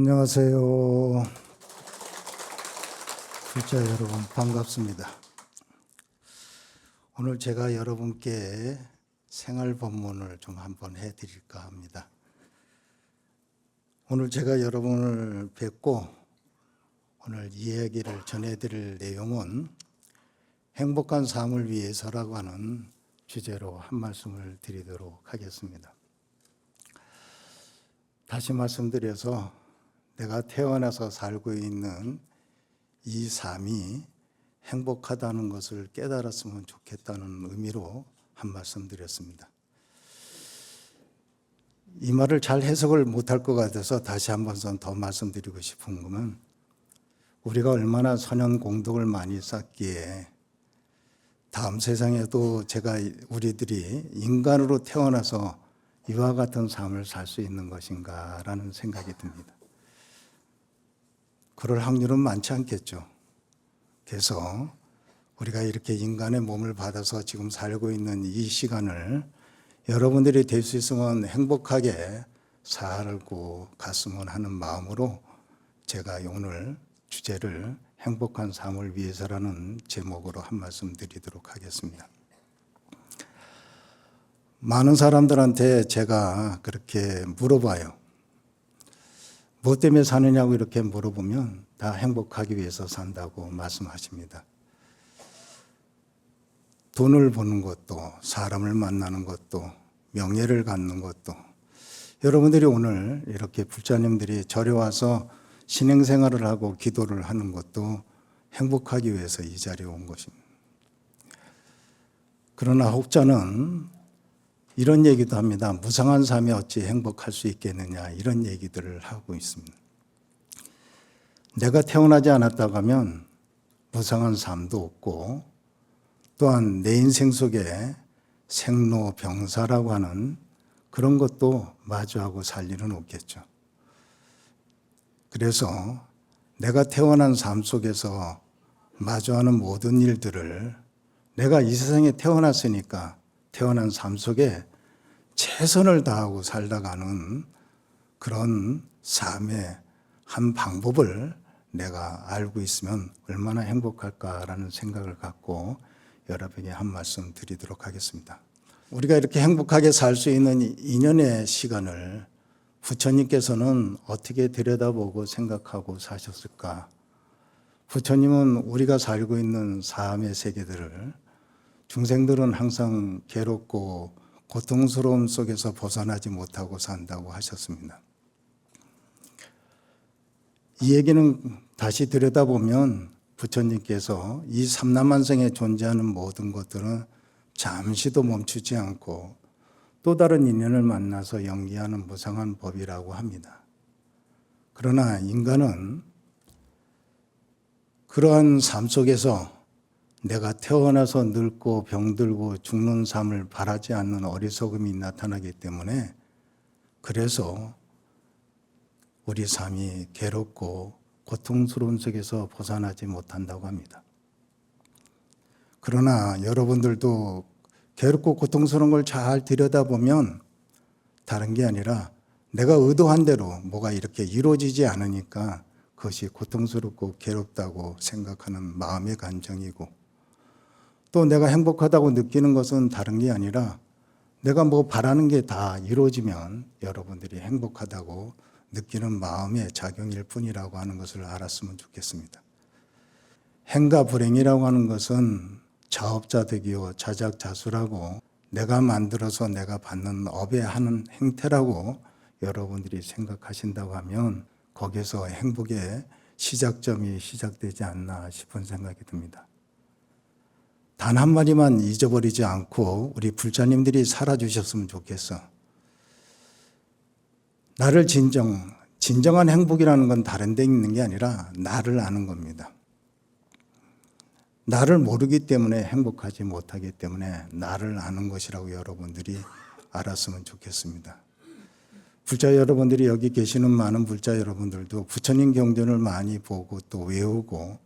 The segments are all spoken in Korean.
안녕하세요. 불자 여러분 반갑습니다. 오늘 제가 여러분께 생활 법문을 좀 한번 해드릴까 합니다. 오늘 제가 여러분을 뵙고 오늘 이야기를 전해드릴 내용은 행복한 삶을 위해서라고 하는 주제로 한 말씀을 드리도록 하겠습니다. 다시 말씀드려서 내가 태어나서 살고 있는 이 삶이 행복하다는 것을 깨달았으면 좋겠다는 의미로 한 말씀 드렸습니다. 이 말을 잘 해석을 못할 것 같아서 다시 한 번 더 말씀드리고 싶은 것은 우리가 얼마나 선연공덕을 많이 쌓기에 다음 세상에도 우리들이 인간으로 태어나서 이와 같은 삶을 살 수 있는 것인가라는 생각이 듭니다. 그럴 확률은 많지 않겠죠. 그래서 우리가 이렇게 인간의 몸을 받아서 지금 살고 있는 이 시간을 여러분들이 될 수 있으면 행복하게 살고 갔으면 하는 마음으로 제가 오늘 주제를 행복한 삶을 위해서라는 제목으로 한 말씀 드리도록 하겠습니다. 많은 사람들한테 제가 그렇게 물어봐요. 뭐 때문에 사느냐고 이렇게 물어보면 다 행복하기 위해서 산다고 말씀하십니다. 돈을 버는 것도, 사람을 만나는 것도, 명예를 갖는 것도, 여러분들이 오늘 이렇게 불자님들이 절에 와서 신행생활을 하고 기도를 하는 것도 행복하기 위해서 이 자리에 온 것입니다. 그러나 혹자는 이런 얘기도 합니다. 무상한 삶이 어찌 행복할 수 있겠느냐, 이런 얘기들을 하고 있습니다. 내가 태어나지 않았다고 하면 무상한 삶도 없고, 또한 내 인생 속에 생로병사라고 하는 그런 것도 마주하고 살 일은 없겠죠. 그래서 내가 태어난 삶 속에서 마주하는 모든 일들을 내가 이 세상에 태어났으니까 태어난 삶 속에 최선을 다하고 살다가는 그런 삶의 한 방법을 내가 알고 있으면 얼마나 행복할까라는 생각을 갖고 여러분에게 한 말씀 드리도록 하겠습니다. 우리가 이렇게 행복하게 살 수 있는 2년의 시간을 부처님께서는 어떻게 들여다보고 생각하고 사셨을까? 부처님은 우리가 살고 있는 삶의 세계들을 중생들은 항상 괴롭고 고통스러움 속에서 벗어나지 못하고 산다고 하셨습니다. 이 얘기는 다시 들여다보면 부처님께서 이 삼라만생에 존재하는 모든 것들은 잠시도 멈추지 않고 또 다른 인연을 만나서 연기하는 무상한 법이라고 합니다. 그러나 인간은 그러한 삶 속에서 내가 태어나서 늙고 병들고 죽는 삶을 바라지 않는 어리석음이 나타나기 때문에 그래서 우리 삶이 괴롭고 고통스러운 속에서 벗어나지 못한다고 합니다. 그러나 여러분들도 괴롭고 고통스러운 걸 잘 들여다보면 다른 게 아니라 내가 의도한 대로 뭐가 이렇게 이루어지지 않으니까 그것이 고통스럽고 괴롭다고 생각하는 마음의 감정이고, 또 내가 행복하다고 느끼는 것은 다른 게 아니라 내가 뭐 바라는 게 다 이루어지면 여러분들이 행복하다고 느끼는 마음의 작용일 뿐이라고 하는 것을 알았으면 좋겠습니다. 행과 불행이라고 하는 것은 자업자득이요 자작자수라고 내가 만들어서 내가 받는 업의 하는 행태라고 여러분들이 생각하신다고 하면 거기서 행복의 시작점이 시작되지 않나 싶은 생각이 듭니다. 단 한마디만 잊어버리지 않고 우리 불자님들이 살아주셨으면 좋겠어. 나를 진정한 행복이라는 건 다른 데 있는 게 아니라 나를 아는 겁니다. 나를 모르기 때문에 행복하지 못하기 때문에 나를 아는 것이라고 여러분들이 알았으면 좋겠습니다. 불자 여러분들이 여기 계시는 많은 불자 여러분들도 부처님 경전을 많이 보고 또 외우고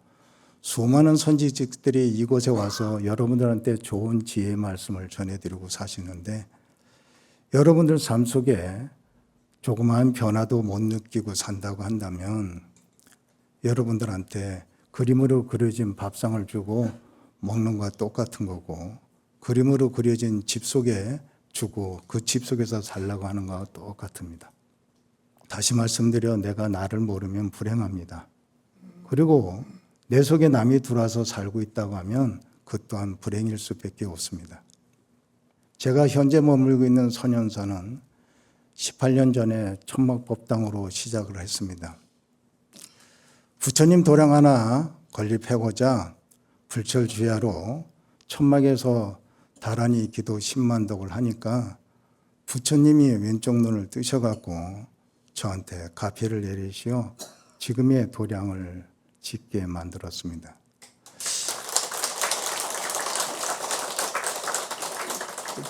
수많은 선지직들이 이곳에 와서 여러분들한테 좋은 지혜의 말씀을 전해드리고 사시는데 여러분들 삶 속에 조그마한 변화도 못 느끼고 산다고 한다면 여러분들한테 그림으로 그려진 밥상을 주고 먹는 것과 똑같은 거고, 그림으로 그려진 집 속에 주고 그 집 속에서 살라고 하는 것과 똑같습니다. 다시 말씀드려, 내가 나를 모르면 불행합니다. 그리고 내 속에 남이 들어와서 살고 있다고 하면 그 또한 불행일 수밖에 없습니다. 제가 현재 머물고 있는 선현사는 18년 전에 천막법당으로 시작을 했습니다. 부처님 도량 하나 건립하고자 불철주야로 천막에서 다란히 기도 10만독을 하니까 부처님이 왼쪽 눈을 뜨셔갖고 저한테 가피를 내리시어 지금의 도량을 짓게 만들었습니다.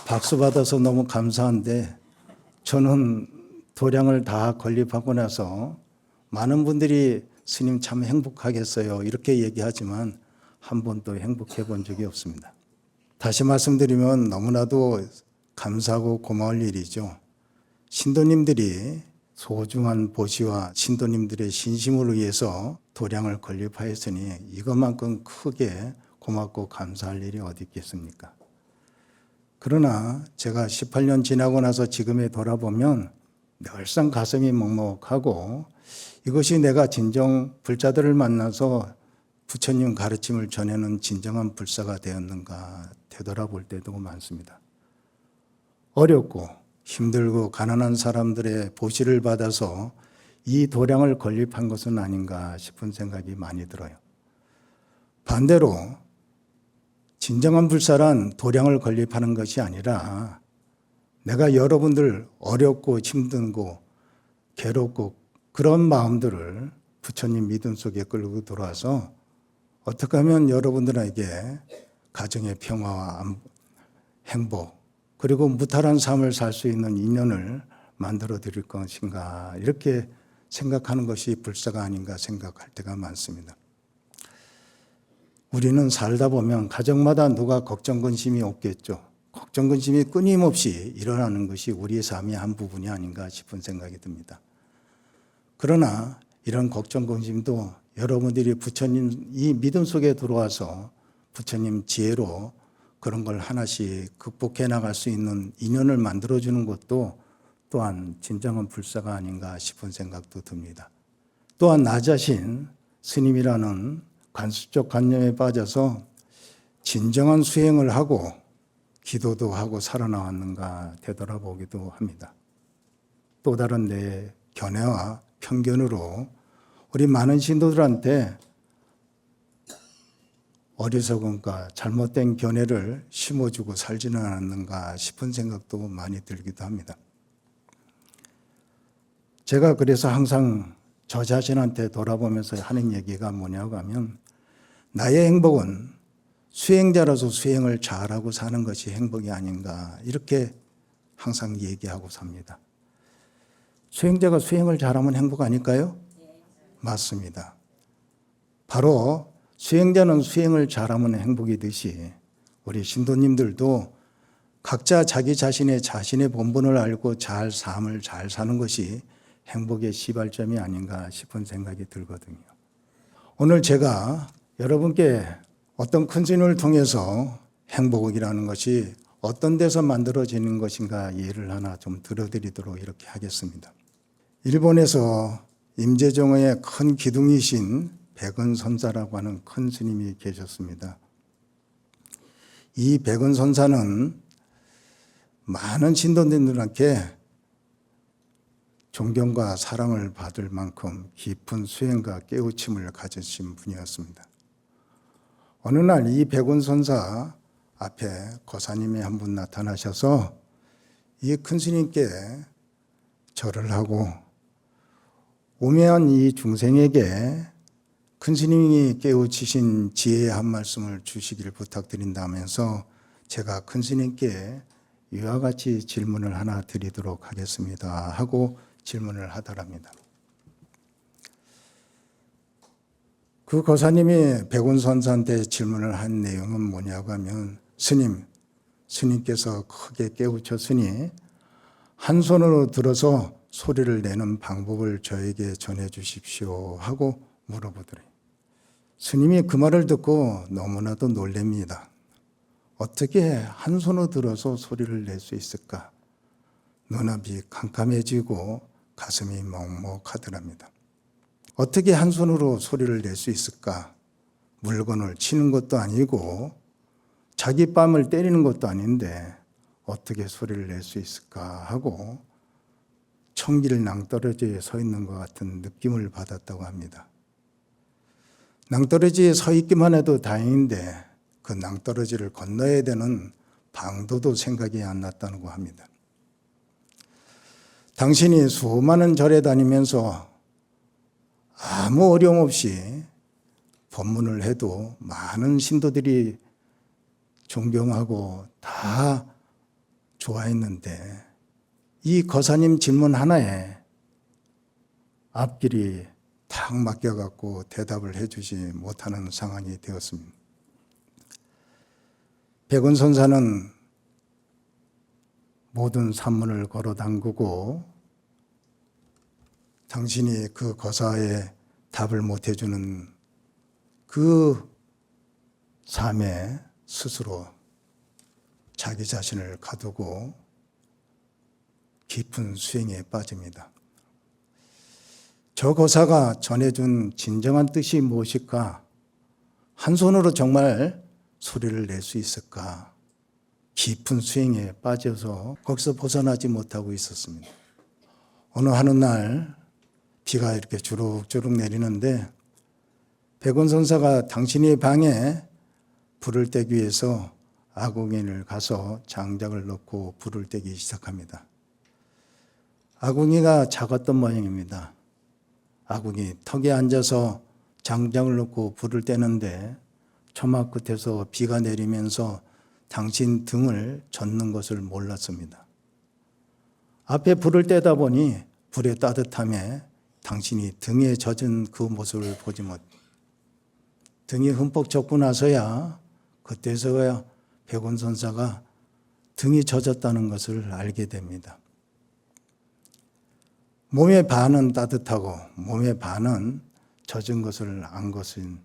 박수 받아서 너무 감사한데, 저는 도량을 다 건립하고 나서 많은 분들이 스님 참 행복하겠어요 이렇게 얘기하지만 한 번도 행복해 본 적이 없습니다. 다시 말씀드리면 너무나도 감사하고 고마울 일이죠. 신도님들이 소중한 보시와 신도님들의 신심을 위해서 도량을 건립하였으니 이것만큼 크게 고맙고 감사할 일이 어디 있겠습니까? 그러나 제가 18년 지나고 나서 지금에 돌아보면 늘상 가슴이 먹먹하고, 이것이 내가 진정 불자들을 만나서 부처님 가르침을 전하는 진정한 불사가 되었는가 되돌아볼 때도 많습니다. 어렵고 힘들고 가난한 사람들의 보시를 받아서 이 도량을 건립한 것은 아닌가 싶은 생각이 많이 들어요. 반대로 진정한 불사란 도량을 건립하는 것이 아니라 내가 여러분들 어렵고 힘들고 괴롭고 그런 마음들을 부처님 믿음 속에 끌고 들어와서 어떻게 하면 여러분들에게 가정의 평화와 행복 그리고 무탈한 삶을 살 수 있는 인연을 만들어 드릴 것인가, 이렇게 생각하는 것이 불사가 아닌가 생각할 때가 많습니다. 우리는 살다 보면 가정마다 누가 걱정 근심이 없겠죠. 걱정 근심이 끊임없이 일어나는 것이 우리의 삶의 한 부분이 아닌가 싶은 생각이 듭니다. 그러나 이런 걱정 근심도 여러분들이 부처님 이 믿음 속에 들어와서 부처님 지혜로 그런 걸 하나씩 극복해 나갈 수 있는 인연을 만들어주는 것도 또한 진정한 불사가 아닌가 싶은 생각도 듭니다. 또한 나 자신 스님이라는 관습적 관념에 빠져서 진정한 수행을 하고 기도도 하고 살아나왔는가 되돌아보기도 합니다. 또 다른 내 견해와 편견으로 우리 많은 신도들한테 어리석음과 잘못된 견해를 심어주고 살지는 않았는가 싶은 생각도 많이 들기도 합니다. 제가 그래서 항상 저 자신한테 돌아보면서 하는 얘기가 뭐냐고 하면, 나의 행복은 수행자로서 수행을 잘하고 사는 것이 행복이 아닌가, 이렇게 항상 얘기하고 삽니다. 수행자가 수행을 잘하면 행복 아닐까요? 맞습니다. 바로 수행자는 수행을 잘하면 행복이듯이 우리 신도님들도 각자 자기 자신의 본분을 알고 잘 삶을 잘 사는 것이 행복의 시발점이 아닌가 싶은 생각이 들거든요. 오늘 제가 여러분께 어떤 큰 스님을 통해서 행복이라는 것이 어떤 데서 만들어지는 것인가 예를 하나 좀 들어드리도록 이렇게 하겠습니다. 일본에서 임재정의 큰 기둥이신 백은선사라고 하는 큰 스님이 계셨습니다. 이 백은선사는 많은 신도님들한테 존경과 사랑을 받을 만큼 깊은 수행과 깨우침을 가지신 분이었습니다. 어느 날 이 백운선사 앞에 거사님이 한 분 나타나셔서 이 큰 스님께 절을 하고 우매한 이 중생에게 큰 스님이 깨우치신 지혜의 한 말씀을 주시기를 부탁드린다면서 제가 큰 스님께 이와 같이 질문을 하나 드리도록 하겠습니다 하고 질문을 하더랍니다. 그 거사님이 백운선사한테 질문을 한 내용은 뭐냐고 하면, 스님께서 크게 깨우쳤으니 한 손으로 들어서 소리를 내는 방법을 저에게 전해 주십시오 하고 물어보더래요. 스님이 그 말을 듣고 너무나도 놀랍니다. 어떻게 한 손으로 들어서 소리를 낼 수 있을까? 눈앞이 캄캄해지고 가슴이 먹먹하더랍니다. 어떻게 한 손으로 소리를 낼 수 있을까? 물건을 치는 것도 아니고 자기 뺨을 때리는 것도 아닌데 어떻게 소리를 낼 수 있을까 하고 청길 낭떠러지에 서 있는 것 같은 느낌을 받았다고 합니다. 낭떠러지에 서 있기만 해도 다행인데 그 낭떠러지를 건너야 되는 방도도 생각이 안 났다고 합니다. 당신이 수많은 절에 다니면서 아무 어려움 없이 법문을 해도 많은 신도들이 존경하고 다 좋아했는데 이 거사님 질문 하나에 앞길이 탁 막혀갖고 대답을 해주지 못하는 상황이 되었습니다. 백운선사는 모든 산문을 걸어 담그고 당신이 그 거사에 답을 못 해주는 그 삶에 스스로 자기 자신을 가두고 깊은 수행에 빠집니다. 저 거사가 전해준 진정한 뜻이 무엇일까? 한 손으로 정말 소리를 낼 수 있을까? 깊은 수행에 빠져서 거기서 벗어나지 못하고 있었습니다. 어느 하늘날 비가 이렇게 주룩주룩 내리는데 백운선사가 당신의 방에 불을 떼기 위해서 아궁이를 가서 장작을 넣고 불을 떼기 시작합니다. 아궁이가 작았던 모양입니다. 아궁이 턱에 앉아서 장작을 넣고 불을 떼는데 처마 끝에서 비가 내리면서 당신 등을 젖는 것을 몰랐습니다. 앞에 불을 떼다 보니 불의 따뜻함에 당신이 등에 젖은 그 모습을 보지 못. 등이 흠뻑 젖고 나서야 그때서야 백운선사가 등이 젖었다는 것을 알게 됩니다. 몸의 반은 따뜻하고 몸의 반은 젖은 것을 안 것은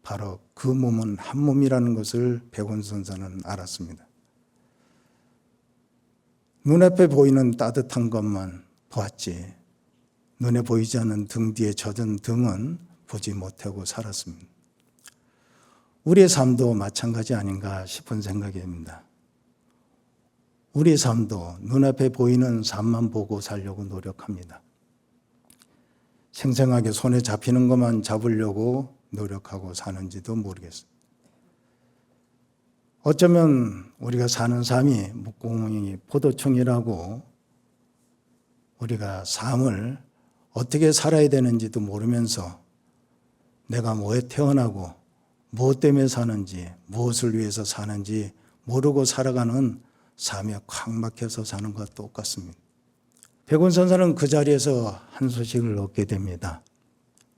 바로 그 몸은 한 몸이라는 것을 백운선사는 알았습니다. 눈앞에 보이는 따뜻한 것만 보았지 눈에 보이지 않는 등 뒤에 젖은 등은 보지 못하고 살았습니다. 우리의 삶도 마찬가지 아닌가 싶은 생각이 듭니다. 우리의 삶도 눈앞에 보이는 삶만 보고 살려고 노력합니다. 생생하게 손에 잡히는 것만 잡으려고 노력하고 사는지도 모르겠어요. 어쩌면 우리가 사는 삶이 목공이 포도청이라고 우리가 삶을 어떻게 살아야 되는지도 모르면서 내가 뭐에 태어나고 무엇 때문에 사는지 무엇을 위해서 사는지 모르고 살아가는 삶에 콱 막혀서 사는 것과 똑같습니다. 백운선사는 그 자리에서 한 소식을 얻게 됩니다.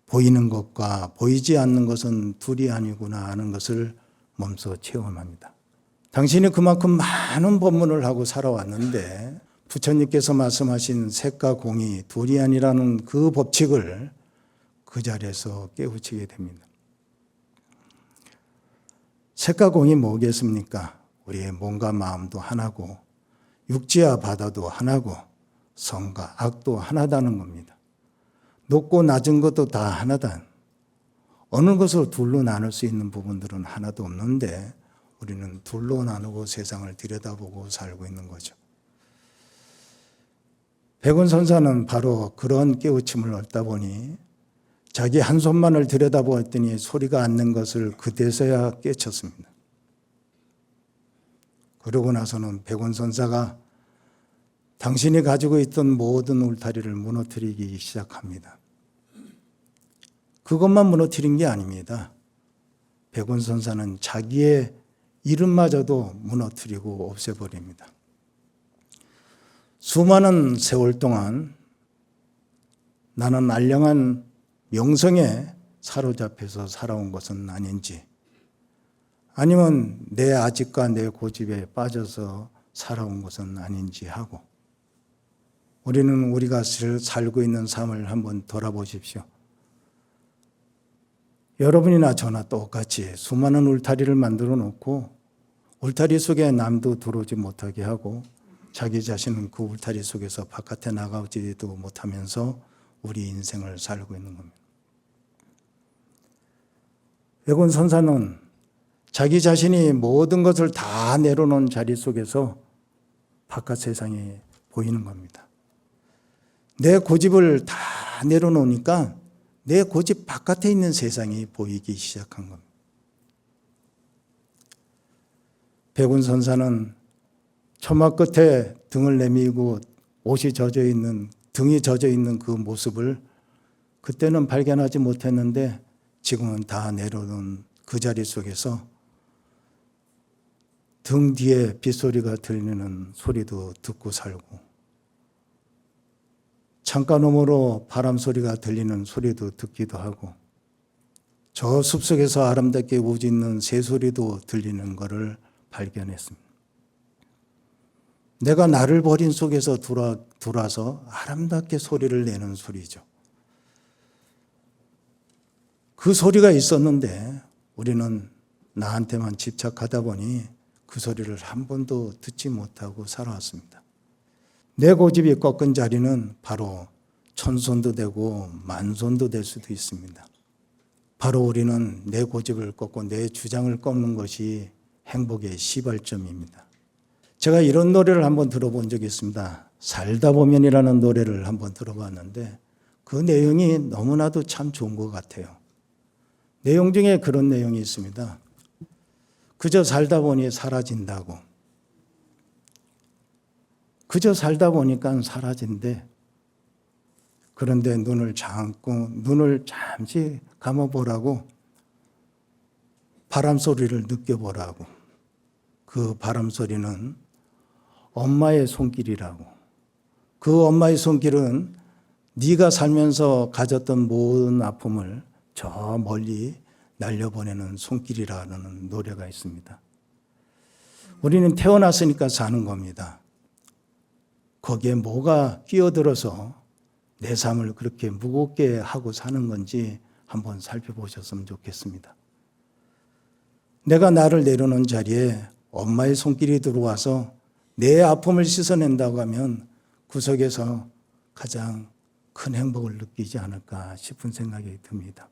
보이는 것과 보이지 않는 것은 둘이 아니구나 하는 것을 몸소 체험합니다. 당신이 그만큼 많은 법문을 하고 살아왔는데 부처님께서 말씀하신 색과 공이 둘이 아니라는 그 법칙을 그 자리에서 깨우치게 됩니다. 색과 공이 뭐겠습니까? 우리의 몸과 마음도 하나고 육지와 바다도 하나고 선과 악도 하나다는 겁니다. 높고 낮은 것도 다 하나다. 어느 것을 둘로 나눌 수 있는 부분들은 하나도 없는데 우리는 둘로 나누고 세상을 들여다보고 살고 있는 거죠. 백운선사는 바로 그런 깨우침을 얻다 보니 자기 한 손만을 들여다보았더니 소리가 안 난 것을 그때서야 깨쳤습니다. 그러고 나서는 백운선사가 당신이 가지고 있던 모든 울타리를 무너뜨리기 시작합니다. 그것만 무너뜨린 게 아닙니다. 백운선사는 자기의 이름마저도 무너뜨리고 없애버립니다. 수많은 세월 동안 나는 알량한 명성에 사로잡혀서 살아온 것은 아닌지 아니면 내 아집과 내 고집에 빠져서 살아온 것은 아닌지 하고 우리는 우리가 살고 있는 삶을 한번 돌아보십시오. 여러분이나 저나 똑같이 수많은 울타리를 만들어 놓고 울타리 속에 남도 들어오지 못하게 하고 자기 자신은 그 울타리 속에서 바깥에 나가지도 못하면서 우리 인생을 살고 있는 겁니다. 외군 선사는 자기 자신이 모든 것을 다 내려놓은 자리 속에서 바깥 세상이 보이는 겁니다. 내 고집을 다 내려놓으니까 내 고집 바깥에 있는 세상이 보이기 시작한 겁니다. 백운 선사는 처마 끝에 등을 내밀고 옷이 젖어 있는, 등이 젖어 있는 그 모습을 그때는 발견하지 못했는데 지금은 다 내려놓은 그 자리 속에서 등 뒤에 빗소리가 들리는 소리도 듣고 살고 창가 너머로 바람 소리가 들리는 소리도 듣기도 하고 저 숲속에서 아름답게 우짖는 새소리도 들리는 것을 발견했습니다. 내가 나를 버린 속에서 돌아서 아름답게 소리를 내는 소리죠. 그 소리가 있었는데 우리는 나한테만 집착하다 보니 그 소리를 한 번도 듣지 못하고 살아왔습니다. 내 고집이 꺾은 자리는 바로 천손도 되고 만손도 될 수도 있습니다. 바로 우리는 내 고집을 꺾고 내 주장을 꺾는 것이 행복의 시발점입니다. 제가 이런 노래를 한번 들어본 적이 있습니다. 살다 보면이라는 노래를 한번 들어봤는데 그 내용이 너무나도 참 좋은 것 같아요. 내용 중에 그런 내용이 있습니다. 그저 살다 보니 사라진다고. 그저 살다 보니까 사라진대. 그런데 눈을 잠시 감아보라고 바람 소리를 느껴보라고. 그 바람 소리는 엄마의 손길이라고. 그 엄마의 손길은 네가 살면서 가졌던 모든 아픔을 저 멀리 날려보내는 손길이라는 노래가 있습니다. 우리는 태어났으니까 사는 겁니다. 거기에 뭐가 끼어들어서 내 삶을 그렇게 무겁게 하고 사는 건지 한번 살펴보셨으면 좋겠습니다. 내가 나를 내려놓은 자리에 엄마의 손길이 들어와서 내 아픔을 씻어낸다고 하면 그 속에서 가장 큰 행복을 느끼지 않을까 싶은 생각이 듭니다.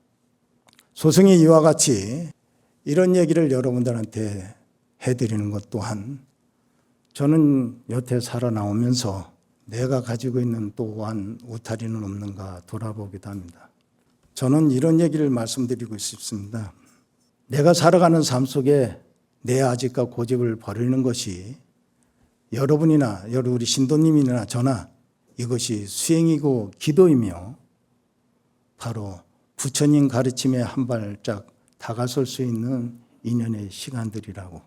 소승이 이와 같이 이런 얘기를 여러분들한테 해드리는 것 또한 저는 여태 살아나오면서 내가 가지고 있는 또한 울타리는 없는가 돌아보기도 합니다. 저는 이런 얘기를 말씀드리고 싶습니다. 내가 살아가는 삶 속에 내 아집과 고집을 버리는 것이 여러분이나 우리 신도님이나 저나 이것이 수행이고 기도이며 바로 부처님 가르침에 한 발짝 다가설 수 있는 인연의 시간들이라고.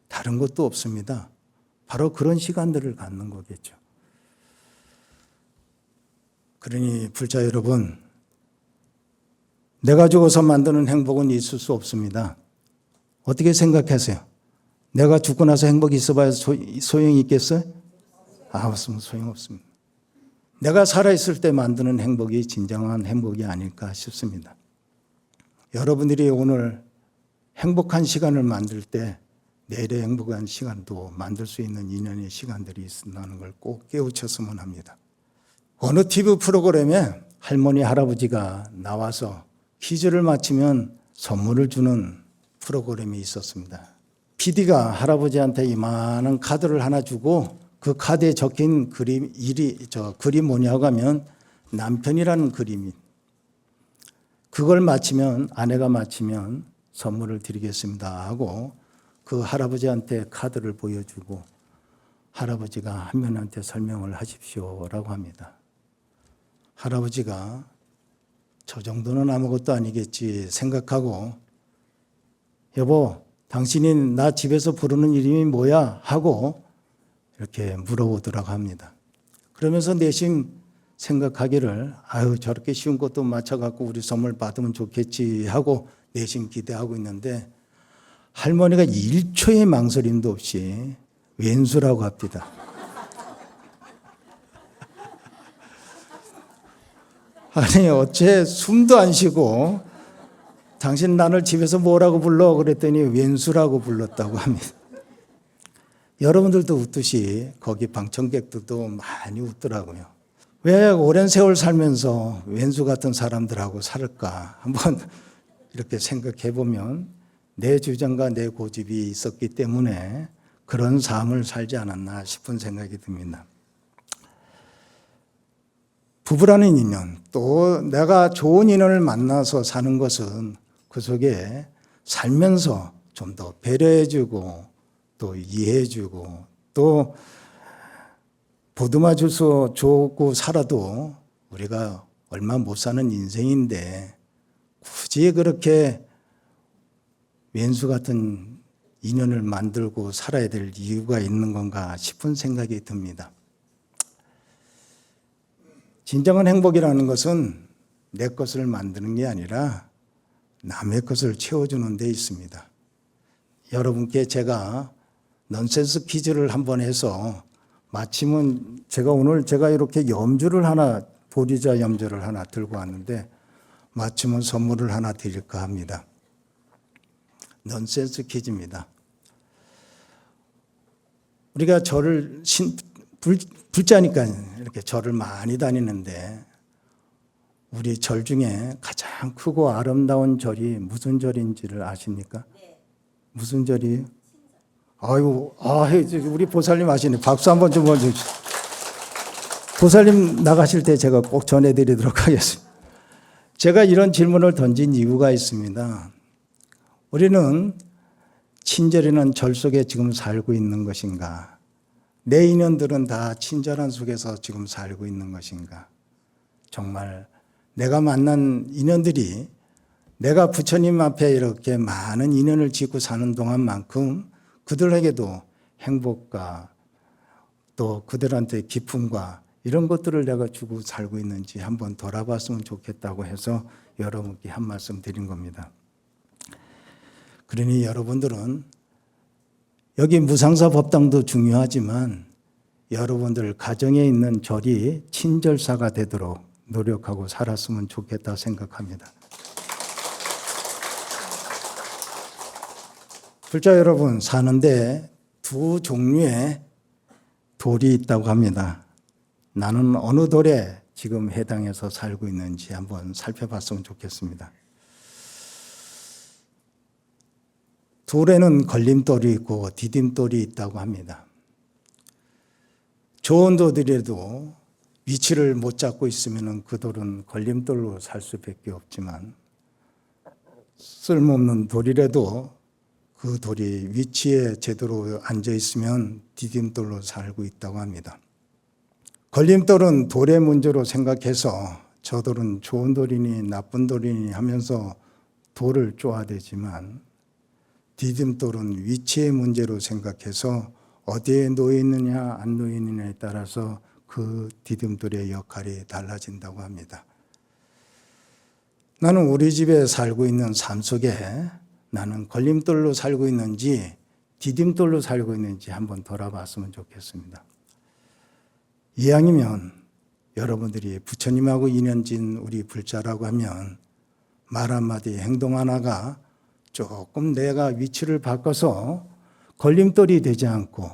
다른 것도 없습니다. 바로 그런 시간들을 갖는 거겠죠. 그러니 불자 여러분, 내가 죽어서 만드는 행복은 있을 수 없습니다. 어떻게 생각하세요? 내가 죽고 나서 행복이 있어봐야 소용이 있겠어요? 없으면 소용없습니다. 내가 살아있을 때 만드는 행복이 진정한 행복이 아닐까 싶습니다. 여러분들이 오늘 행복한 시간을 만들 때 내일의 행복한 시간도 만들 수 있는 인연의 시간들이 있다는 걸 꼭 깨우쳤으면 합니다. 어느 TV 프로그램에 할머니, 할아버지가 나와서 퀴즈를 맞히면 선물을 주는 프로그램이 있었습니다. PD가 할아버지한테 이만한 카드를 하나 주고 그 카드에 적힌 그림 뭐냐고 하면 남편이라는 그림이. 그걸 맞히면, 아내가 맞히면 선물을 드리겠습니다 하고 그 할아버지한테 카드를 보여주고 할아버지가 한 명한테 설명을 하십시오라고 합니다. 할아버지가 저 정도는 아무것도 아니겠지 생각하고 여보, 당신이 나 집에서 부르는 이름이 뭐야? 하고 이렇게 물어보더라고 합니다. 그러면서 내심 생각하기를 저렇게 쉬운 것도 맞춰갖고 우리 선물 받으면 좋겠지 하고 내심 기대하고 있는데 할머니가 1초의 망설임도 없이 왼수라고 합니다. 아니 어째 숨도 안 쉬고 당신 나를 집에서 뭐라고 불러? 그랬더니 왼수라고 불렀다고 합니다. 여러분들도 웃듯이 거기 방청객들도 많이 웃더라고요. 왜 오랜 세월 살면서 왼수 같은 사람들하고 살까? 한번 이렇게 생각해 보면 내 주장과 내 고집이 있었기 때문에 그런 삶을 살지 않았나 싶은 생각이 듭니다. 부부라는 인연, 또 내가 좋은 인연을 만나서 사는 것은 그 속에 살면서 좀 더 배려해주고 또 이해해주고 또 보듬어 줘서 좋고 살아도 우리가 얼마 못 사는 인생인데 굳이 그렇게 왼수 같은 인연을 만들고 살아야 될 이유가 있는 건가 싶은 생각이 듭니다. 진정한 행복이라는 것은 내 것을 만드는 게 아니라 남의 것을 채워주는 데 있습니다. 여러분께 제가 넌센스 퀴즈를 한번 해서 마침은 제가 이렇게 염주를 하나, 보리자 염주를 하나 들고 왔는데 마침은 선물을 하나 드릴까 합니다. 넌센스 퀴즈입니다. 우리가 절을 불자니까 이렇게 절을 많이 다니는데 우리 절 중에 가장 크고 아름다운 절이 무슨 절인지를 아십니까? 네. 무슨 절이에요? 아유, 우리 보살님 아시네. 박수 한번 좀 주세요. 보살님 나가실 때 제가 꼭 전해드리도록 하겠습니다. 제가 이런 질문을 던진 이유가 있습니다. 우리는 친절이라는 절 속에 지금 살고 있는 것인가? 내 인연들은 다 친절한 속에서 지금 살고 있는 것인가? 정말 내가 만난 인연들이 내가 부처님 앞에 이렇게 많은 인연을 짓고 사는 동안만큼 그들에게도 행복과 또 그들한테 기쁨과 이런 것들을 내가 주고 살고 있는지 한번 돌아봤으면 좋겠다고 해서 여러분께 한 말씀 드린 겁니다. 그러니 여러분들은 여기 무상사 법당도 중요하지만 여러분들 가정에 있는 절이 친절사가 되도록 노력하고 살았으면 좋겠다 생각합니다. 불자 여러분, 사는데 두 종류의 돌이 있다고 합니다. 나는 어느 돌에 지금 해당해서 살고 있는지 한번 살펴봤으면 좋겠습니다. 돌에는 걸림돌이 있고 디딤돌이 있다고 합니다. 좋은 돌이라도 위치를 못 잡고 있으면 그 돌은 걸림돌로 살 수밖에 없지만 쓸모없는 돌이라도 그 돌이 위치에 제대로 앉아 있으면 디딤돌로 살고 있다고 합니다. 걸림돌은 돌의 문제로 생각해서 저 돌은 좋은 돌이니 나쁜 돌이니 하면서 돌을 쪼아대지만 디딤돌은 위치의 문제로 생각해서 어디에 놓여 있느냐 안 놓여 있느냐에 따라서 그 디딤돌의 역할이 달라진다고 합니다. 나는 우리 집에 살고 있는 삶 속에 나는 걸림돌로 살고 있는지 디딤돌로 살고 있는지 한번 돌아봤으면 좋겠습니다. 이왕이면 여러분들이 부처님하고 인연진 우리 불자라고 하면 말 한마디 행동 하나가 조금 내가 위치를 바꿔서 걸림돌이 되지 않고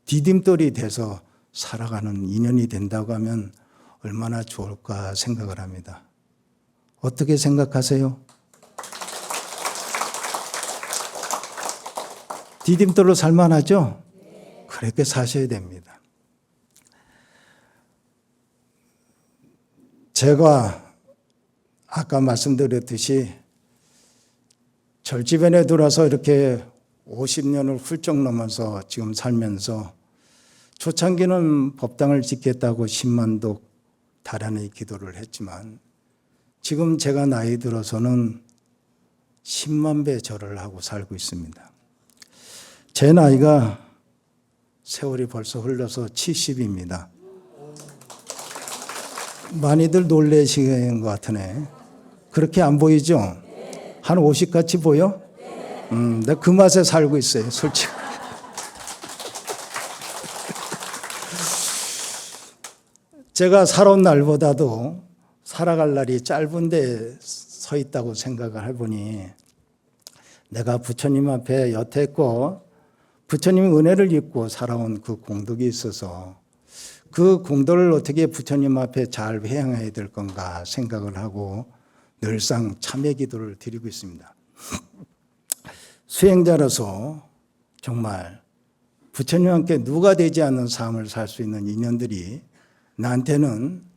디딤돌이 돼서 살아가는 인연이 된다고 하면 얼마나 좋을까 생각을 합니다. 어떻게 생각하세요? 디딤돌로 살만하죠? 그렇게 사셔야 됩니다. 제가 아까 말씀드렸듯이 절주변에 들어서 이렇게 50년을 훌쩍 넘어서 지금 살면서 초창기는 법당을 짓겠다고 10만독 달아내 기도를 했지만 지금 제가 나이 들어서는 10만 배 절을 하고 살고 있습니다. 제 나이가 세월이 벌써 흘러서 70입니다. 많이들 놀라시는 것 같으네. 그렇게 안 보이죠? 한 50같이 보여? 내가 그 맛에 살고 있어요, 솔직히. 제가 살아온 날보다도 살아갈 날이 짧은데 서 있다고 생각을 해보니 내가 부처님 앞에 여태껏 부처님의 은혜를 입고 살아온 그 공덕이 있어서 그 공덕을 어떻게 부처님 앞에 잘 회양해야 될 건가 생각을 하고 늘상 참회 기도를 드리고 있습니다. 수행자로서 정말 부처님 함께 누가 되지 않는 삶을 살 수 있는 인연들이 나한테는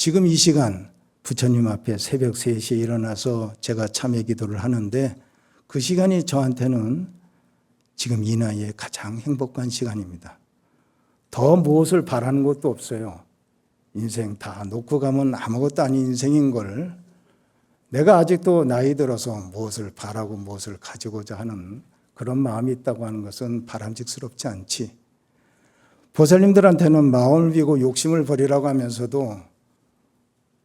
지금 이 시간 부처님 앞에 새벽 3시에 일어나서 제가 참회 기도를 하는데 그 시간이 저한테는 지금 이 나이에 가장 행복한 시간입니다. 더 무엇을 바라는 것도 없어요. 인생 다 놓고 가면 아무것도 아닌 인생인 걸 내가 아직도 나이 들어서 무엇을 바라고 무엇을 가지고자 하는 그런 마음이 있다고 하는 것은 바람직스럽지 않지. 보살님들한테는 마음을 비고 욕심을 버리라고 하면서도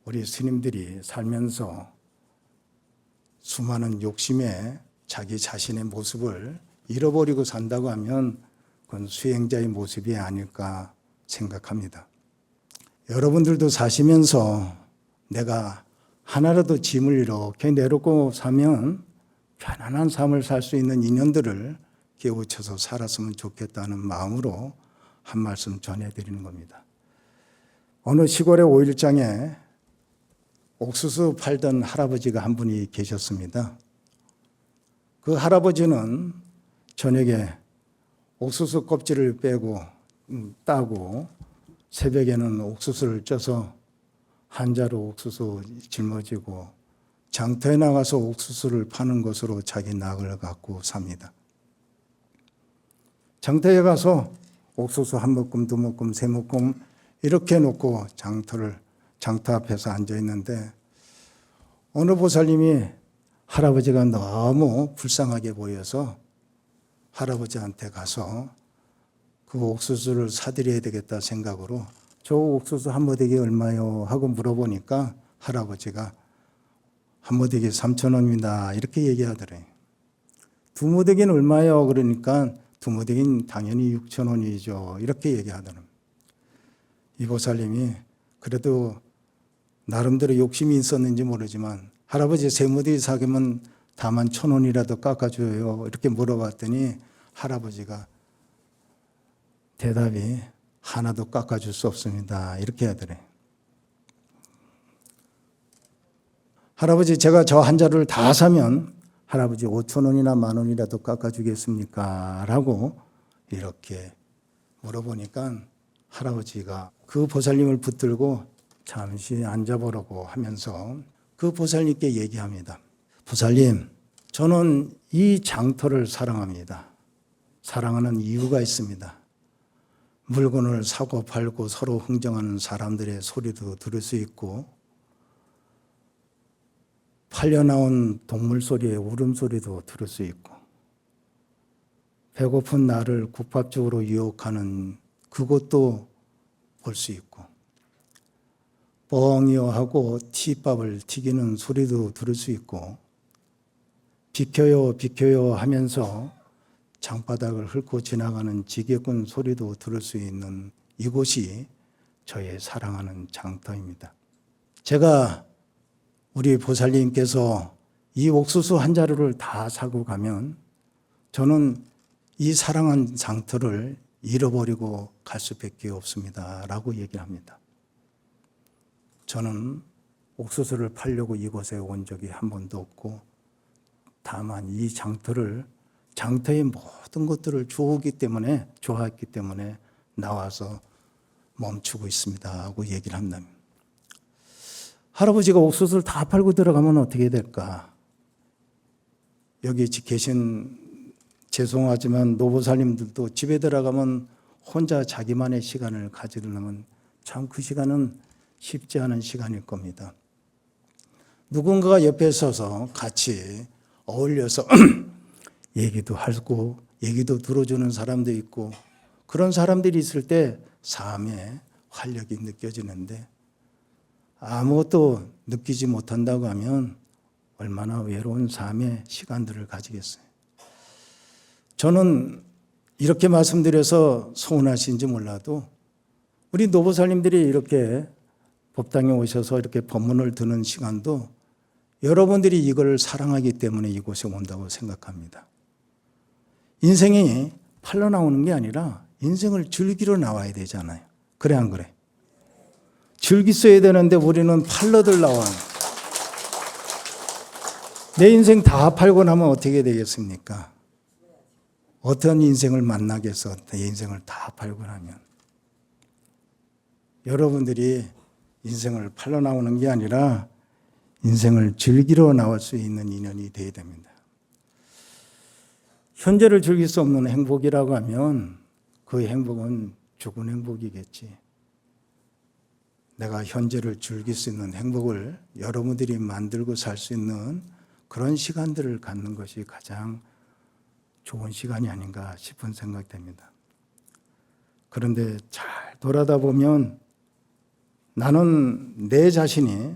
우리 스님들이 살면서 수많은 욕심에 자기 자신의 모습을 잃어버리고 산다고 하면 그건 수행자의 모습이 아닐까 생각합니다. 여러분들도 사시면서 내가 하나라도 짐을 이렇게 내놓고 사면 편안한 삶을 살 수 있는 인연들을 깨우쳐서 살았으면 좋겠다는 마음으로 한 말씀 전해드리는 겁니다. 어느 시골의 오일장에 옥수수 팔던 할아버지가 한 분이 계셨습니다. 그 할아버지는 저녁에 옥수수 껍질을 빼고 따고 새벽에는 옥수수를 쪄서 한자로 옥수수 짊어지고 장터에 나가서 옥수수를 파는 것으로 자기 낙을 갖고 삽니다. 장터에 가서 옥수수 한 묶음, 두 묶음, 세 묶음 이렇게 놓고 장터 앞에서 앉아 있는데 어느 보살님이 할아버지가 너무 불쌍하게 보여서 할아버지한테 가서 그 옥수수를 사드려야 되겠다 생각으로 저 옥수수 한 모대기 얼마요? 하고 물어보니까 할아버지가 한 모대기 3,000원입니다. 이렇게 얘기하더래요. 두 모대기는 얼마요? 그러니까 두 모대기는 당연히 6,000원이죠. 이렇게 얘기하더래요. 이 보살님이 그래도 나름대로 욕심이 있었는지 모르지만 할아버지 세 모대기 사기면 다만 1,000원이라도 깎아줘요. 이렇게 물어봤더니 할아버지가 대답이 하나도 깎아줄 수 없습니다. 이렇게 하더래. 할아버지 제가 저 한 자루를 다 사면 할아버지 5,000원이나 10,000원이라도 깎아주겠습니까? 라고 이렇게 물어보니까 할아버지가 그 보살님을 붙들고 잠시 앉아보라고 하면서 그 보살님께 얘기합니다. 보살님, 저는 이 장터를 사랑합니다. 사랑하는 이유가 있습니다. 물건을 사고 팔고 서로 흥정하는 사람들의 소리도 들을 수 있고 팔려 나온 동물 소리의 울음소리도 들을 수 있고 배고픈 나를 국밥집으로 유혹하는 그것도 볼 수 있고 뻥이요 하고 티밥을 튀기는 소리도 들을 수 있고 비켜요 비켜요 하면서 장바닥을 훑고 지나가는 지게꾼 소리도 들을 수 있는 이곳이 저의 사랑하는 장터입니다. 제가 우리 보살님께서 이 옥수수 한 자루를 다 사고 가면 저는 이 사랑한 장터를 잃어버리고 갈 수밖에 없습니다. 라고 얘기를 합니다. 저는 옥수수를 팔려고 이곳에 온 적이 한 번도 없고 다만 이 장터의 모든 것들을 좋아했기 때문에 나와서 멈추고 있습니다 하고 얘기를 한다면 할아버지가 옥수수를 다 팔고 들어가면 어떻게 될까? 여기 계신 죄송하지만 노보살님들도 집에 들어가면 혼자 자기만의 시간을 가지려면 참 그 시간은 쉽지 않은 시간일 겁니다. 누군가가 옆에 서서 같이 어울려서 얘기도 하고 얘기도 들어주는 사람도 있고 그런 사람들이 있을 때 삶에 활력이 느껴지는데 아무것도 느끼지 못한다고 하면 얼마나 외로운 삶의 시간들을 가지겠어요. 저는 이렇게 말씀드려서 서운하신지 몰라도 우리 노보살님들이 이렇게 법당에 오셔서 이렇게 법문을 듣는 시간도 여러분들이 이걸 사랑하기 때문에 이곳에 온다고 생각합니다. 인생이 팔러 나오는 게 아니라 인생을 즐기러 나와야 되잖아요. 그래 안 그래? 즐기셔야 되는데 우리는 팔러들 나와요. 내 인생 다 팔고 나면 어떻게 되겠습니까? 어떤 인생을 만나겠어? 내 인생을 다 팔고 나면. 여러분들이 인생을 팔러 나오는 게 아니라 인생을 즐기러 나올 수 있는 인연이 되어야 됩니다. 현재를 즐길 수 없는 행복이라고 하면 그 행복은 죽은 행복이겠지. 내가 현재를 즐길 수 있는 행복을 여러분들이 만들고 살 수 있는 그런 시간들을 갖는 것이 가장 좋은 시간이 아닌가 싶은 생각이 됩니다. 그런데 잘 돌아다 보면 나는 내 자신이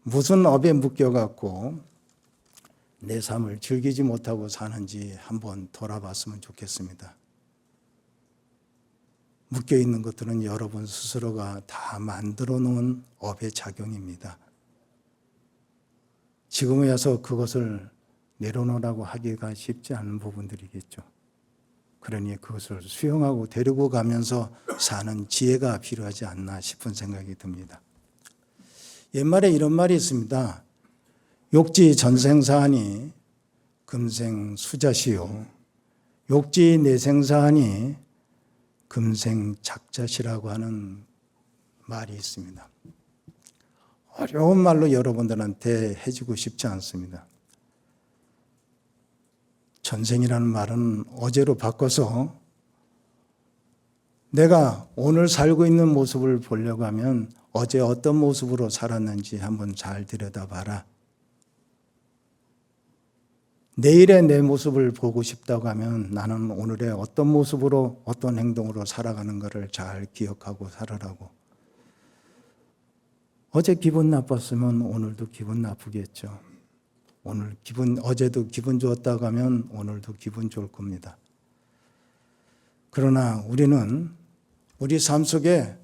무슨 업에 묶여갖고 내 삶을 즐기지 못하고 사는지 한번 돌아봤으면 좋겠습니다. 묶여있는 것들은 여러분 스스로가 다 만들어 놓은 업의 작용입니다. 지금에 와서 그것을 내려놓으라고 하기가 쉽지 않은 부분들이겠죠. 그러니 그것을 수용하고 데리고 가면서 사는 지혜가 필요하지 않나 싶은 생각이 듭니다. 옛말에 이런 말이 있습니다. 욕지 전생사하니 금생 수자시요. 욕지 내생사하니 금생 작자시라고 하는 말이 있습니다. 어려운 말로 여러분들한테 해주고 싶지 않습니다. 전생이라는 말은 어제로 바꿔서 내가 오늘 살고 있는 모습을 보려고 하면 어제 어떤 모습으로 살았는지 한번 잘 들여다봐라. 내일의 내 모습을 보고 싶다고 하면 나는 오늘의 어떤 모습으로 어떤 행동으로 살아가는 것을 잘 기억하고 살아라고. 어제 기분 나빴으면 오늘도 기분 나쁘겠죠. 어제도 기분 좋았다고 하면 오늘도 기분 좋을 겁니다. 그러나 우리는 우리 삶 속에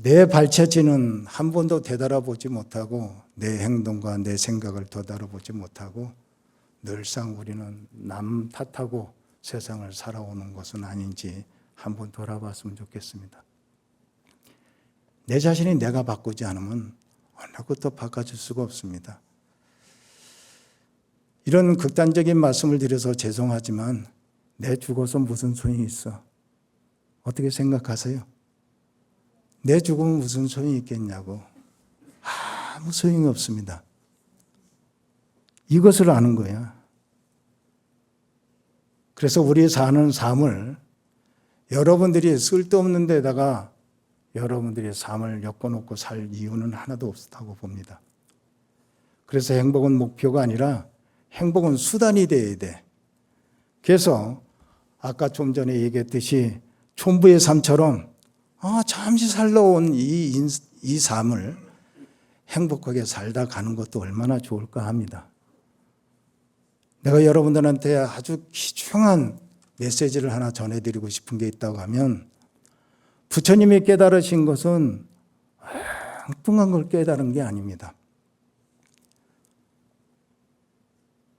내 발자취는 한 번도 되돌아보지 못하고 내 행동과 내 생각을 되돌아보지 못하고 늘상 우리는 남 탓하고 세상을 살아오는 것은 아닌지 한번 돌아봤으면 좋겠습니다. 내 자신이 내가 바꾸지 않으면 어느 것도 바꿔줄 수가 없습니다. 이런 극단적인 말씀을 드려서 죄송하지만 내 죽어서 무슨 소용이 있어? 어떻게 생각하세요? 내 죽으면 무슨 소용이 있겠냐고. 아무 소용이 없습니다. 이것을 아는 거야. 그래서 우리 사는 삶을 여러분들이 쓸데없는 데다가 여러분들의 삶을 엮어놓고 살 이유는 하나도 없다고 봅니다. 그래서 행복은 목표가 아니라 행복은 수단이 돼야 돼. 그래서 아까 좀 전에 얘기했듯이 촌부의 삶처럼 잠시 살러 온 이 삶을 행복하게 살다 가는 것도 얼마나 좋을까 합니다. 내가 여러분들한테 아주 귀중한 메시지를 하나 전해드리고 싶은 게 있다고 하면 부처님이 깨달으신 것은 엉뚱한 걸 깨달은 게 아닙니다.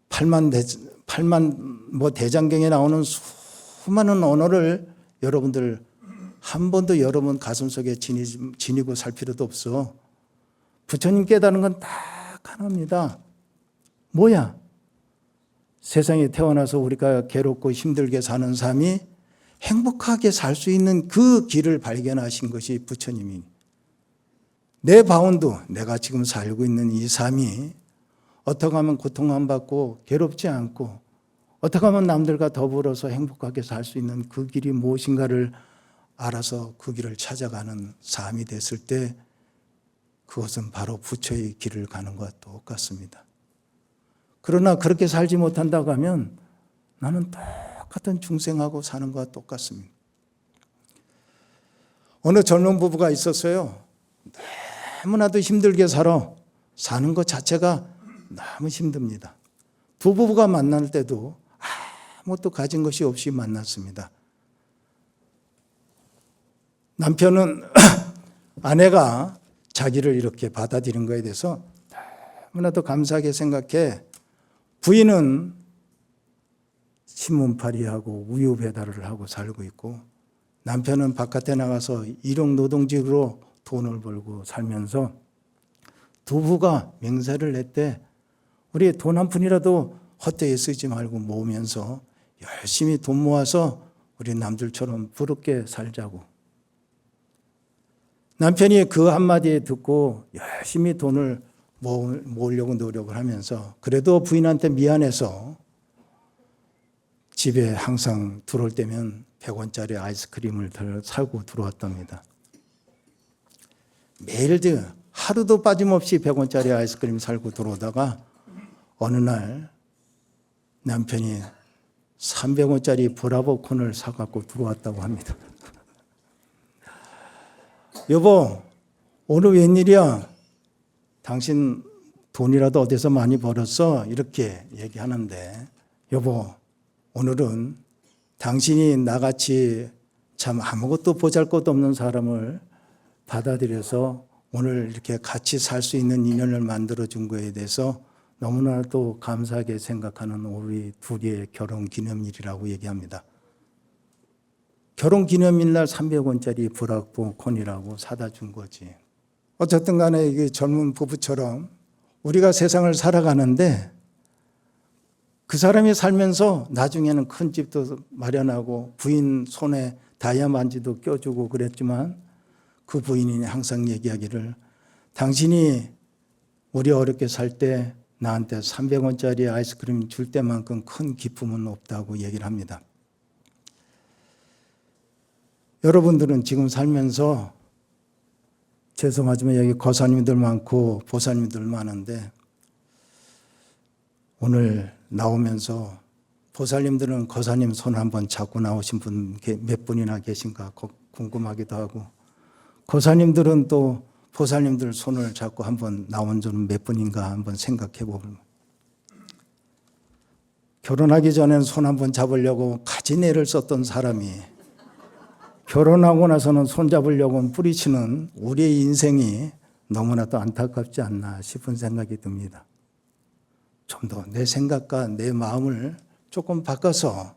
8만 대장경에 나오는 수많은 언어를 여러분들 한 번도 여러분 가슴속에 지니고 살 필요도 없어. 부처님 깨달은 건 딱 하나입니다. 뭐야? 세상에 태어나서 우리가 괴롭고 힘들게 사는 삶이 행복하게 살 수 있는 그 길을 발견하신 것이 부처님이. 내 바운드, 내가 지금 살고 있는 이 삶이 어떻게 하면 고통 안 받고 괴롭지 않고 어떻게 하면 남들과 더불어서 행복하게 살 수 있는 그 길이 무엇인가를 알아서 그 길을 찾아가는 삶이 됐을 때 그것은 바로 부처의 길을 가는 것과 똑같습니다. 그러나 그렇게 살지 못한다고 하면 나는 똑같은 중생하고 사는 것과 똑같습니다. 어느 젊은 부부가 있었어요. 너무나도 힘들게 사는 것 자체가 너무 힘듭니다. 두 부부가 만날 때도 아무것도 가진 것이 없이 만났습니다. 남편은 아내가 자기를 이렇게 받아들인 거에 대해서 너무나도 감사하게 생각해. 부인은 신문팔이하고 우유 배달을 하고 살고 있고, 남편은 바깥에 나가서 일용 노동직으로 돈을 벌고 살면서 두 부가 맹세를 했대. 우리 돈 한 푼이라도 헛되이 쓰지 말고 모으면서 열심히 돈 모아서 우리 남들처럼 부럽게 살자고. 남편이 그 한마디에 듣고 열심히 돈을 모으려고 노력을 하면서 그래도 부인한테 미안해서 집에 항상 들어올 때면 100원짜리 아이스크림을 사고 들어왔답니다. 매일 하루도 빠짐없이 100원짜리 아이스크림 사고 들어오다가 어느 날 남편이 300원짜리 브라보콘을 사갖고 들어왔다고 합니다. 여보, 오늘 웬일이야? 당신 돈이라도 어디서 많이 벌었어? 이렇게 얘기하는데, 여보, 오늘은 당신이 나같이 참 아무것도 보잘것 없는 사람을 받아들여서 오늘 이렇게 같이 살 수 있는 인연을 만들어준 거에 대해서 너무나도 감사하게 생각하는 우리 둘의 결혼 기념일이라고 얘기합니다. 결혼 기념일 날 300원짜리 브라보콘이라고 사다 준 거지. 어쨌든 간에 이게 젊은 부부처럼 우리가 세상을 살아가는데 그 사람이 살면서 나중에는 큰 집도 마련하고 부인 손에 다이아만지도 껴주고 그랬지만 그 부인이 항상 얘기하기를 당신이 우리 어렵게 살 때 나한테 300원짜리 아이스크림 줄 때만큼 큰 기쁨은 없다고 얘기를 합니다. 여러분들은 지금 살면서 죄송하지만 여기 거사님들 많고 보사님들 많은데 오늘 나오면서 보살님들은 거사님 손 한번 잡고 나오신 분 몇 분이나 계신가 궁금하기도 하고 거사님들은 또 보살님들 손을 잡고 한번 나온 분 몇 분인가 한번 생각해 보면 결혼하기 전엔 손 한번 잡으려고 가지내를 썼던 사람이 결혼하고 나서는 손 잡으려고 뿌리치는 우리의 인생이 너무나도 안타깝지 않나 싶은 생각이 듭니다. 좀 더 내 생각과 내 마음을 조금 바꿔서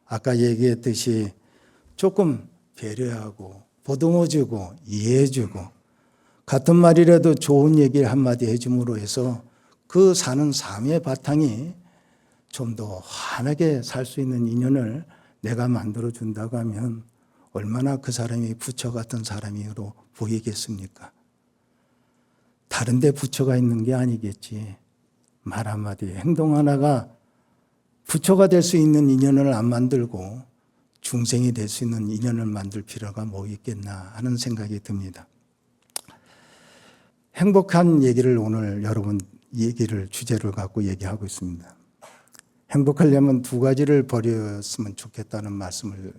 아까 얘기했듯이 조금 배려하고 보듬어주고 이해해주고 같은 말이라도 좋은 얘기를 한마디 해줌으로 해서 그 사는 삶의 바탕이 좀 더 환하게 살 수 있는 인연을 내가 만들어준다고 하면 얼마나 그 사람이 부처 같은 사람으로 보이겠습니까? 다른 데 부처가 있는 게 아니겠지. 말 한마디, 행동 하나가 부처가 될 수 있는 인연을 안 만들고 중생이 될 수 있는 인연을 만들 필요가 뭐 있겠나 하는 생각이 듭니다. 행복한 얘기를 오늘 여러분 얘기를 주제를 갖고 얘기하고 있습니다. 행복하려면 두 가지를 버렸으면 좋겠다는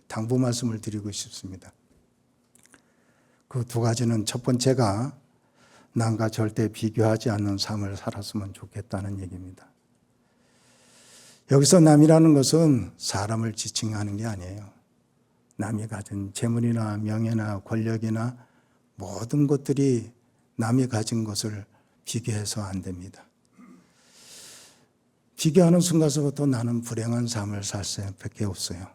당부 말씀을 드리고 싶습니다. 그 두 가지는 첫 번째가 남과 절대 비교하지 않는 삶을 살았으면 좋겠다는 얘기입니다. 여기서 남이라는 것은 사람을 지칭하는 게 아니에요. 남이 가진 재물이나 명예나 권력이나 모든 것들이 남이 가진 것을 비교해서 안 됩니다. 비교하는 순간서부터 나는 불행한 삶을 살 수밖에 없어요.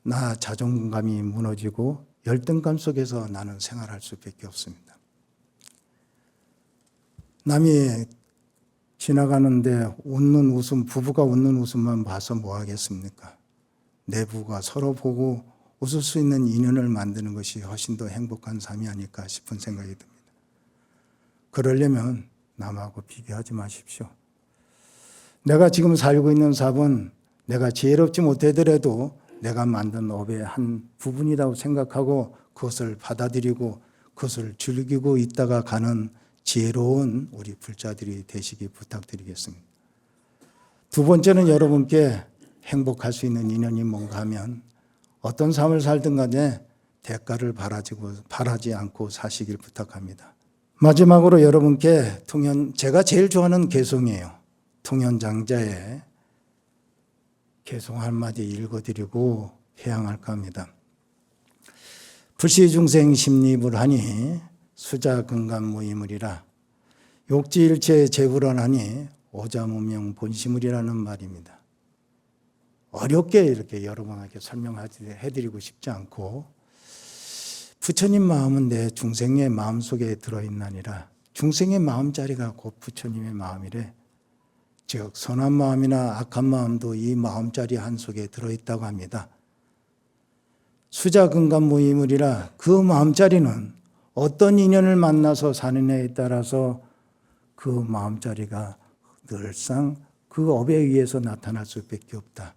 나 자존감이 무너지고 열등감 속에서 나는 생활할 수밖에 없습니다. 남이 지나가는데 웃는 웃음, 부부가 웃는 웃음만 봐서 뭐 하겠습니까? 내 부부가 서로 보고 웃을 수 있는 인연을 만드는 것이 훨씬 더 행복한 삶이 아닐까 싶은 생각이 듭니다. 그러려면 남하고 비교하지 마십시오. 내가 지금 살고 있는 삶은 내가 지혜롭지 못하더라도 내가 만든 업의 한 부분이라고 생각하고 그것을 받아들이고 그것을 즐기고 있다가 가는 지혜로운 우리 불자들이 되시기 부탁드리겠습니다. 두 번째는 여러분께 행복할 수 있는 인연이 뭔가 하면 어떤 삶을 살든 간에 대가를 바라지 않고 사시길 부탁합니다. 마지막으로 여러분께 제가 제일 좋아하는 개송이에요. 통연장자의 개송 한마디 읽어드리고 회양할까 합니다. 불시중생 심리불하니 수자근간무이물이라 욕지일체 재불언하니 오자무명 본시물이라는 말입니다. 어렵게 이렇게 여러분에게 설명해드리고 싶지 않고, 부처님 마음은 내 중생의 마음속에 들어있나니라. 중생의 마음자리가 곧 부처님의 마음이래. 즉 선한 마음이나 악한 마음도 이 마음자리 한속에 들어있다고 합니다. 수자근간무이물이라, 그 마음자리는 어떤 인연을 만나서 사느냐에 따라서 그 마음자리가 늘상 그 업에 의해서 나타날 수밖에 없다.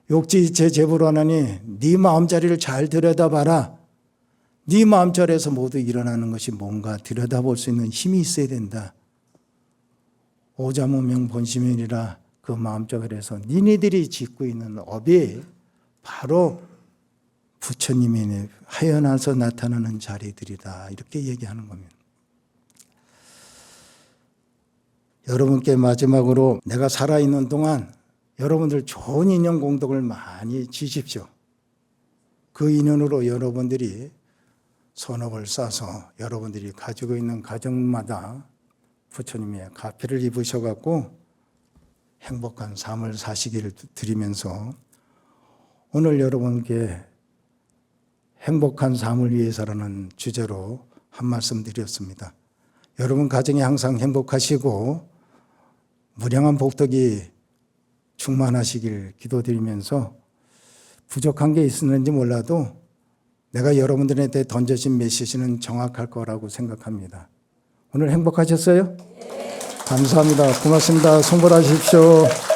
욕지일체 재불언하니 네 마음자리를 잘 들여다봐라. 네 마음자리에서 모두 일어나는 것이 뭔가 들여다볼 수 있는 힘이 있어야 된다. 오자무명 본심이니라, 그 마음자리에서 니네들이 짓고 있는 업이 바로 부처님이 하연해서 나타나는 자리들이다. 이렇게 얘기하는 겁니다. 여러분께 마지막으로 내가 살아있는 동안 여러분들 좋은 인연 공덕을 많이 지십시오. 그 인연으로 여러분들이 선업을 쌓아서 여러분들이 가지고 있는 가정마다 부처님의 가피를 입으셔갖고 행복한 삶을 사시기를 드리면서 오늘 여러분께 행복한 삶을 위해서라는 주제로 한 말씀 드렸습니다. 여러분 가정이 항상 행복하시고 무량한 복덕이 충만하시길 기도드리면서 부족한 게 있었는지 몰라도 내가 여러분들한테 던져진 메시지는 정확할 거라고 생각합니다. 오늘 행복하셨어요? 네. 감사합니다. 고맙습니다. 성불하십시오.